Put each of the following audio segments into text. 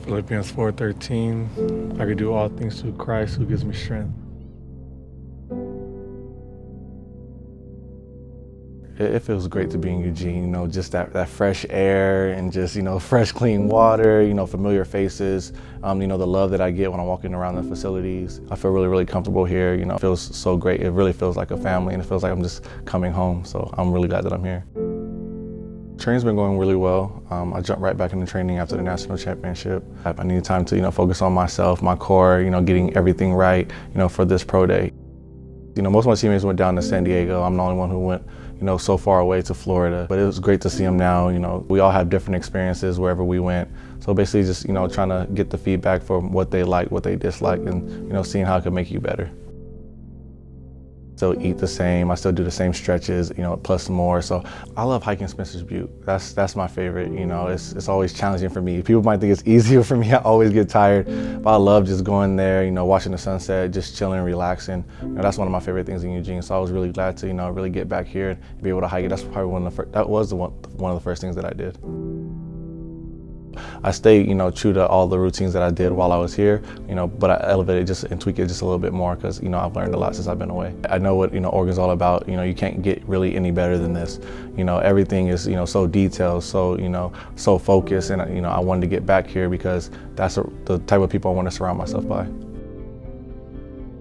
Philippians 4:13, I can do all things through Christ who gives me strength. It feels great to be in Eugene, you know, just that fresh air and just, you know, fresh, clean water, you know, familiar faces, you know, the love that I get when I'm walking around the facilities. I feel really, really comfortable here, you know, it feels so great. It really feels like a family and it feels like I'm just coming home. So I'm really glad that I'm here. Training's been going really well. I jumped right back into training after the national championship. I needed time to, you know, focus on myself, my core, you know, getting everything right, you know, for this pro day. You know, most of my teammates went down to San Diego. I'm the only one who went, you know, so far away to Florida. But it was great to see them now. You know, we all have different experiences wherever we went. So basically just, you know, trying to get the feedback from what they like, what they dislike, and, you know, seeing how it could make you better. Still eat the same, I still do the same stretches, you know, plus more. So I love hiking Spencer's Butte. That's my favorite, you know, it's always challenging for me. People might think it's easier for me, I always get tired, but I love just going there, you know, watching the sunset, just chilling, relaxing. You know, that's one of my favorite things in Eugene. So I was really glad to, you know, really get back here and be able to hike it. That's probably one of the first things that I did. I stayed, you know, true to all the routines that I did while I was here, you know, but I elevated just and tweaked it just a little bit more because, you know, I've learned a lot since I've been away. I know what, you know, Oregon's all about. You know, you can't get really any better than this. You know, everything is, you know, so detailed, so, you know, so focused, and, you know, I wanted to get back here because that's the type of people I want to surround myself by.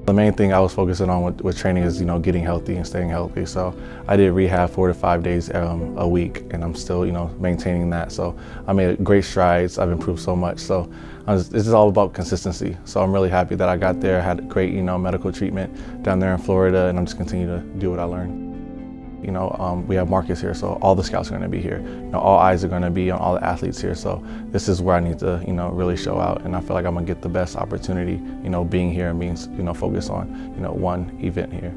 The main thing I was focusing on with training is, you know, getting healthy and staying healthy. So I did rehab 4 to 5 days a week, and I'm still, you know, maintaining that. So I made great strides. I've improved so much. So this is all about consistency. So I'm really happy that I got there, had great, you know, medical treatment down there in Florida, and I'm just continuing to do what I learned. You know, we have Marcus here, so all the scouts are going to be here. You know, all eyes are going to be on all the athletes here. So this is where I need to, you know, really show out. And I feel like I'm going to get the best opportunity, you know, being here and being, you know, focused on, you know, one event here.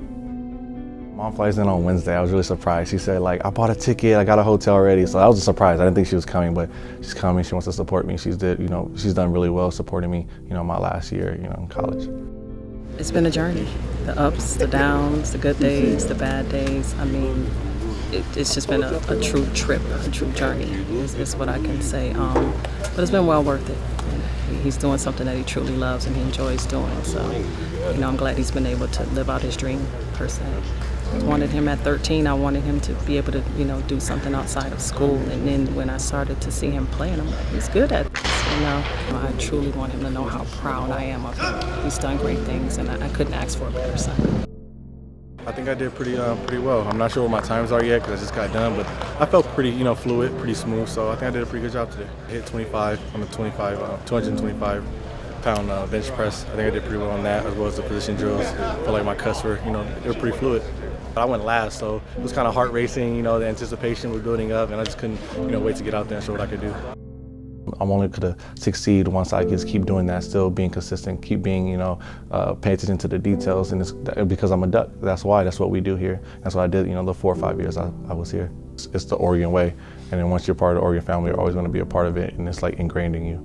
Mom flies in on Wednesday. I was really surprised. She said, like, I bought a ticket, I got a hotel already. So that was a surprise. I didn't think she was coming, but she's coming. She wants to support me. She's done really well supporting me, you know, my last year, you know, in college. It's been a journey. The ups, the downs, the good days, the bad days. I mean, it's just been a true trip, a true journey is what I can say. But it's been well worth it. He's doing something that he truly loves and he enjoys doing. So, you know, I'm glad he's been able to live out his dream, per se. I wanted him at 13, I wanted him to be able to, you know, do something outside of school. And then when I started to see him playing, I'm like, he's good at this, you know. I truly want him to know how proud I am of him. He's done great things, and I couldn't ask for a better son. I think I did pretty well. I'm not sure what my times are yet because I just got done, but I felt pretty, you know, fluid, pretty smooth. So I think I did a pretty good job today. I hit 25 on the 225-pound bench press. I think I did pretty well on that, as well as the position drills. I feel like my cuts were, you know, they were pretty fluid. I went last, so it was kind of heart racing. You know, the anticipation was building up, and I just couldn't, you know, wait to get out there and show what I could do. I'm only going to succeed once I just keep doing that, still being consistent, keep being, you know, pay attention to the details, and it's because I'm a Duck. That's why. That's what we do here. That's what I did, you know, the 4 or 5 years I was here. It's the Oregon way, and then once you're part of the Oregon family, you're always going to be a part of it, and it's like ingrained in you.